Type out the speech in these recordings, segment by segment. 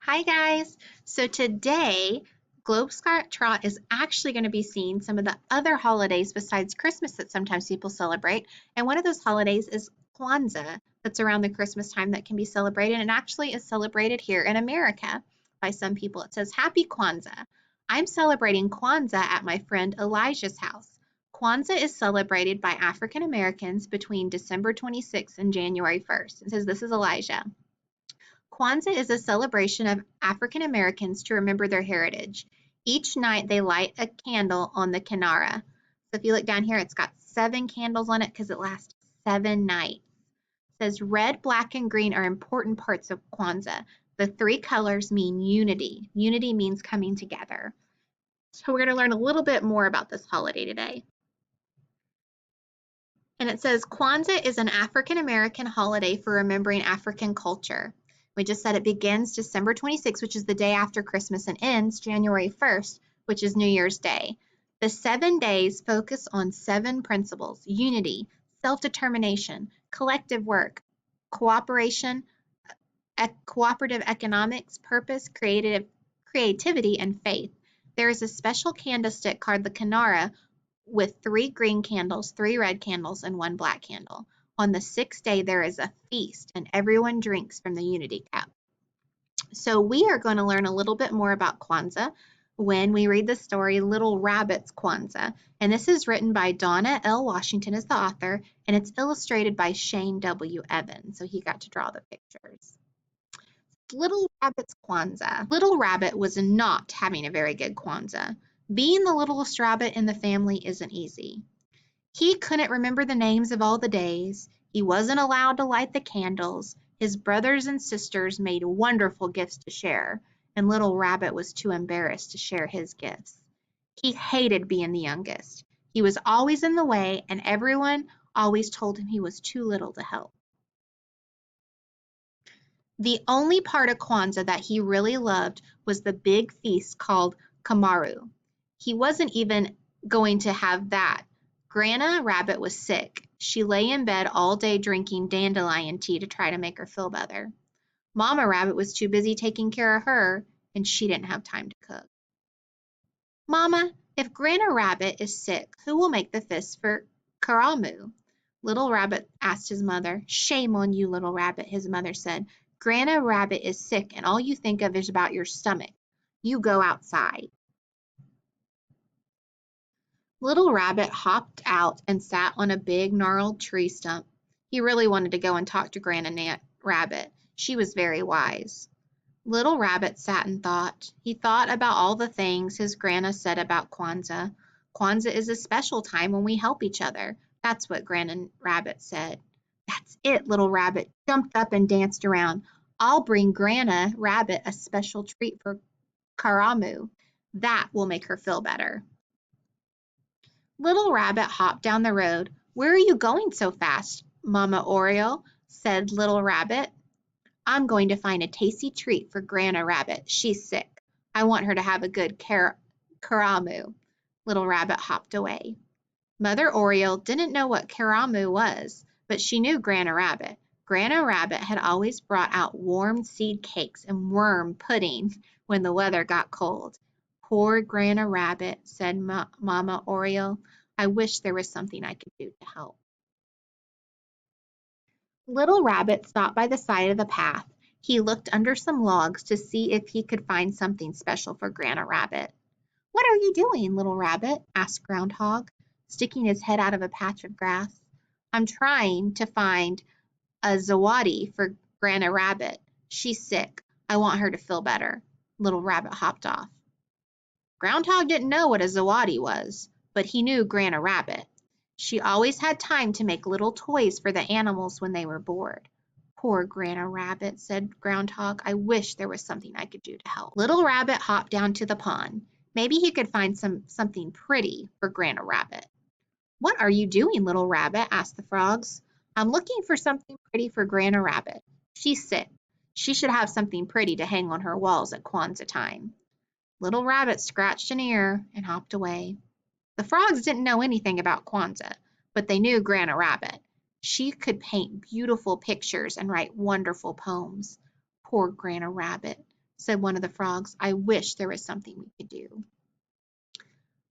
Hi guys! So today, Globetrot is actually going to be seeing some of the other holidays besides Christmas that sometimes people celebrate. And one of those holidays is Kwanzaa, that's around the Christmas time that can be celebrated and actually is celebrated here in America by some people. It says, Happy Kwanzaa. I'm celebrating Kwanzaa at my friend Elijah's house. Kwanzaa is celebrated by African Americans between December 26th and January 1st. It says, This is Elijah. Kwanzaa is a celebration of African Americans to remember their heritage. Each night they light a candle on the Kinara. So if you look down here, it's got 7 candles on it because it lasts 7 nights. It says red, black, and green are important parts of Kwanzaa. The 3 colors mean unity. Unity means coming together. So we're going to learn a little bit more about this holiday today. And it says Kwanzaa is an African American holiday for remembering African culture. We just said it begins December 26th, which is the day after Christmas, and ends January 1st, which is New Year's Day. The 7 days focus on 7 principles: unity, self-determination, collective work, cooperation, cooperative economics, purpose, creativity, and faith. There is a special candlestick called the Kinara with 3 green candles, 3 red candles, and 1 black candle. On the 6th day, there is a feast, and everyone drinks from the unity cup. So we are going to learn a little bit more about Kwanzaa when we read the story Lil Rabbits Kwanzaa. And this is written by Donna L. Washington as the author, and it's illustrated by Shane W. Evans. So he got to draw the pictures. Lil Rabbits Kwanzaa. Little Rabbit was not having a very good Kwanzaa. Being the littlest rabbit in the family isn't easy. He couldn't remember the names of all the days. He wasn't allowed to light the candles. His brothers and sisters made wonderful gifts to share, and Little Rabbit was too embarrassed to share his gifts. He hated being the youngest. He was always in the way, and everyone always told him he was too little to help. The only part of Kwanzaa that he really loved was the big feast called Kamaru. He wasn't even going to have that. Grandma Rabbit was sick. She lay in bed all day drinking dandelion tea to try to make her feel better. Mama Rabbit was too busy taking care of her, and she didn't have time to cook. Mama, if Grandma Rabbit is sick, who will make the fist for Karamu? Little Rabbit asked his mother. Shame on you, Little Rabbit, his mother said. Grandma Rabbit is sick, and all you think of is about your stomach. You go outside. Little Rabbit hopped out and sat on a big gnarled tree stump. He really wanted to go and talk to Grandma Rabbit. She was very wise. Little Rabbit sat and thought. He thought about all the things his Grandma said about Kwanzaa. Kwanzaa is a special time when we help each other. That's what Grandma Rabbit said. That's it, Little Rabbit jumped up and danced around. I'll bring Grandma Rabbit a special treat for Karamu. That will make her feel better. Little Rabbit hopped down the road. Where are you going so fast, Mama Oriole? Said Little Rabbit. I'm going to find a tasty treat for Grandma Rabbit. She's sick. I want her to have a good Karamu. Little Rabbit hopped away. Mother Oriole didn't know what Karamu was, but she knew Grandma Rabbit. Grandma Rabbit had always brought out warm seed cakes and worm pudding when the weather got cold. Poor Grandma Rabbit, said Mama Oriole. I wish there was something I could do to help. Little Rabbit stopped by the side of the path. He looked under some logs to see if he could find something special for Grandma Rabbit. What are you doing, Little Rabbit? Asked Groundhog, sticking his head out of a patch of grass. I'm trying to find a zawadi for Grandma Rabbit. She's sick. I want her to feel better. Little Rabbit hopped off. Groundhog didn't know what a zawadi was, but he knew Grandma Rabbit. She always had time to make little toys for the animals when they were bored. Poor Grandma Rabbit, said Groundhog. I wish there was something I could do to help. Little Rabbit hopped down to the pond. Maybe he could find something pretty for Grandma Rabbit. What are you doing, Little Rabbit? Asked the frogs. I'm looking for something pretty for Grandma Rabbit. She's sick. She should have something pretty to hang on her walls at Kwanzaa time. Little Rabbit scratched an ear and hopped away. The frogs didn't know anything about Kwanzaa, but they knew Grandma Rabbit. She could paint beautiful pictures and write wonderful poems. Poor Grandma Rabbit. said one of the frogs. I wish there was something we could do.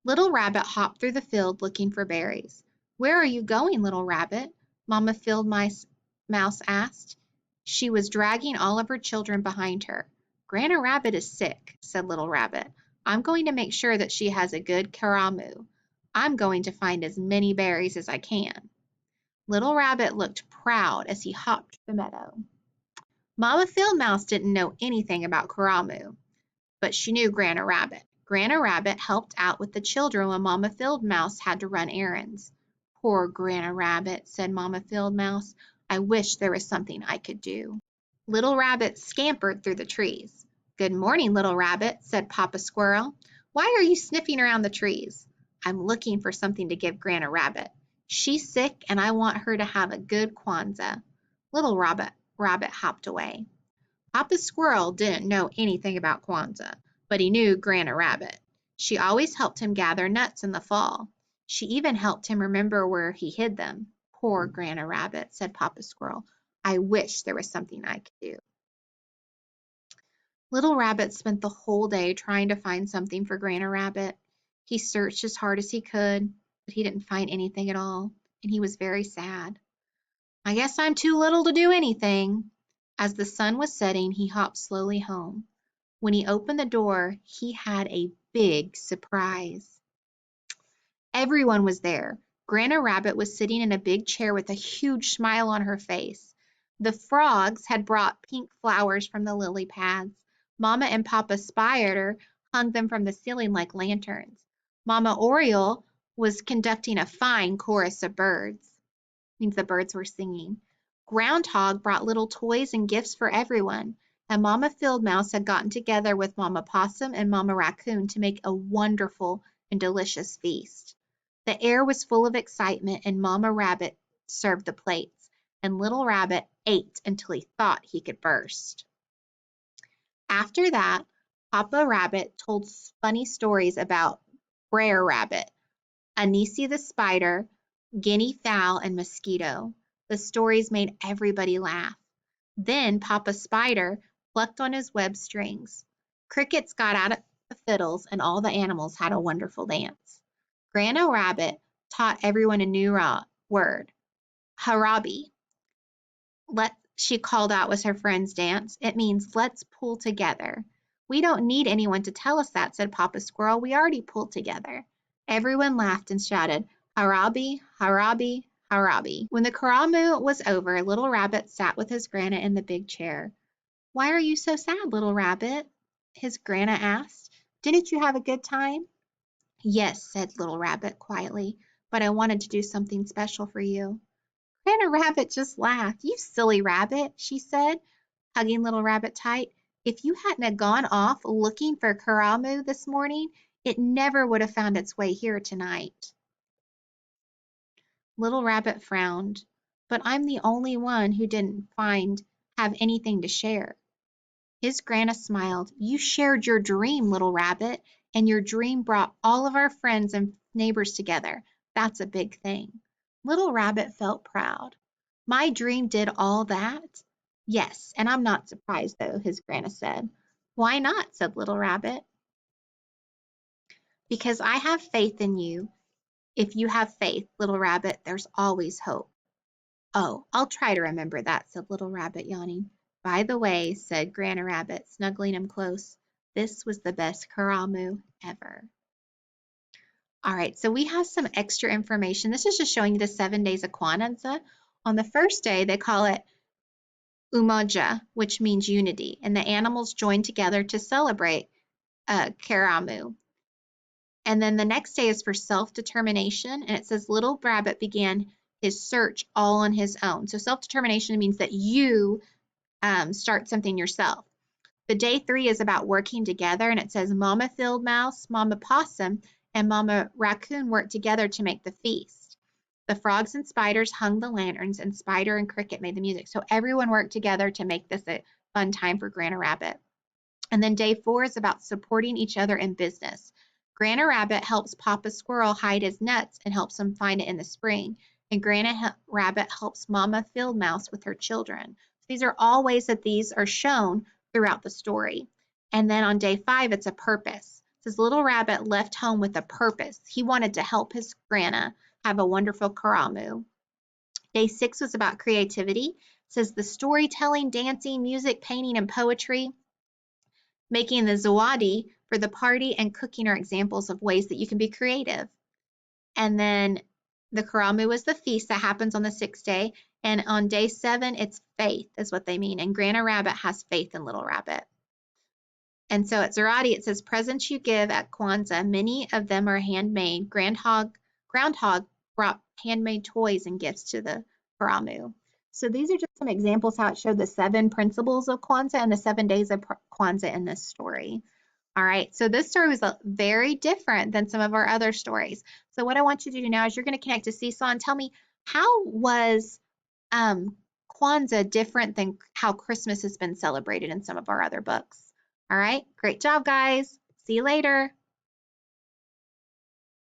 Little Rabbit hopped through the field looking for berries. Where are you going, Little Rabbit? Mamma Field Mouse asked. She was dragging all of her children behind her. Grandma Rabbit is sick, said Little Rabbit. I'm going to make sure that she has a good karamu. I'm going to find as many berries as I can. Little Rabbit looked proud as he hopped the meadow. Mamma Field Mouse didn't know anything about karamu, but she knew Grandma Rabbit. Grandma Rabbit helped out with the children when Mamma Field Mouse had to run errands. Poor Grandma Rabbit, said Mamma Field Mouse. I wish there was something I could do. Little Rabbit scampered through the trees. Good morning, Little Rabbit, said Papa Squirrel. Why are you sniffing around the trees? I'm looking for something to give Grandma Rabbit. She's sick and I want her to have a good Kwanzaa. Little Rabbit hopped away. Papa Squirrel didn't know anything about Kwanzaa, but he knew Grandma Rabbit. She always helped him gather nuts in the fall. She even helped him remember where he hid them. Poor Grandma Rabbit, said Papa Squirrel. I wish there was something I could do. Little Rabbit spent the whole day trying to find something for Grandma Rabbit. He searched as hard as he could, but he didn't find anything at all, and he was very sad. I guess I'm too little to do anything. As the sun was setting, he hopped slowly home. When he opened the door, he had a big surprise. Everyone was there. Grandma Rabbit was sitting in a big chair with a huge smile on her face. The frogs had brought pink flowers from the lily pads. Mama and Papa Spider hung them from the ceiling like lanterns. Mama Oriole was conducting a fine chorus of birds. Means the birds were singing. Groundhog brought little toys and gifts for everyone, and Mama Field Mouse had gotten together with Mama Possum and Mama Raccoon to make a wonderful and delicious feast. The air was full of excitement, and Mama Rabbit served the plates, and Little Rabbit ate until he thought he could burst. After that, Papa Rabbit told funny stories about Brer Rabbit, Anisi the Spider, Guinea Fowl, and Mosquito. The stories made everybody laugh. Then Papa Spider plucked on his web strings. Crickets got out the fiddles, and all the animals had a wonderful dance. Grandma Rabbit taught everyone a new word, harabi. She called out with her friends' dance. It means let's pull together. We don't need anyone to tell us that, said Papa Squirrel. We already pulled together. Everyone laughed and shouted, harabi, harabi, harabi. When the karamu was over, Little Rabbit sat with his Grandma in the big chair. Why are you so sad, Little Rabbit? His Grandma asked. Didn't you have a good time? Yes, said Little Rabbit quietly, but I wanted to do something special for you. Grandma Rabbit just laughed. You silly rabbit, she said, hugging Little Rabbit tight. If you hadn't have gone off looking for karamu this morning, it never would have found its way here tonight. Little Rabbit frowned. But I'm the only one who didn't have anything to share. His Grandma smiled. You shared your dream, Little Rabbit, and your dream brought all of our friends and neighbors together. That's a big thing. Little Rabbit felt proud. My dream did all that? Yes, and I'm not surprised, though, his Grandma said. Why not? Said Little Rabbit. Because I have faith in you. If you have faith, Little Rabbit, there's always hope. Oh, I'll try to remember that, said Little Rabbit, yawning. By the way, said Grandma Rabbit, snuggling him close, this was the best karamu ever. All right, so we have some extra information. This is just showing you the 7 days of Kwanzaa. On the first day, they call it Umoja, which means unity, and the animals join together to celebrate karamu. And then the next day is for self-determination, and it says Little Rabbit began his search all on his own. So self-determination means that you start something yourself. The day 3 is about working together, and it says Mama Field Mouse, Mama Possum, and Mama Raccoon worked together to make the feast. The frogs and spiders hung the lanterns, and Spider and Cricket made the music. So everyone worked together to make this a fun time for Grandma Rabbit. And then day 4 is about supporting each other in business. Grandma Rabbit helps Papa Squirrel hide his nuts and helps him find it in the spring. And Grandma Rabbit helps Mama Field Mouse with her children. These are all ways that these are shown throughout the story. And then on day 5, it's a purpose. It says Little Rabbit left home with a purpose. He wanted to help his grandma have a wonderful karamu. Day 6 was about creativity. It says the storytelling, dancing, music, painting, and poetry, making the zawadi for the party, and cooking are examples of ways that you can be creative. And then the karamu was the feast that happens on the 6th day. And on day 7, it's faith is what they mean. And Grandma Rabbit has faith in Little Rabbit. And so at Zarati, it says, presents you give at Kwanzaa, many of them are handmade. Groundhog brought handmade toys and gifts to the karamu. So these are just some examples how it showed the 7 principles of Kwanzaa and the 7 days of Kwanzaa in this story. All right, so this story was very different than some of our other stories. So what I want you to do now is you're going to connect to Seesaw and tell me, how was Kwanzaa different than how Christmas has been celebrated in some of our other books? All right, great job, guys. See you later.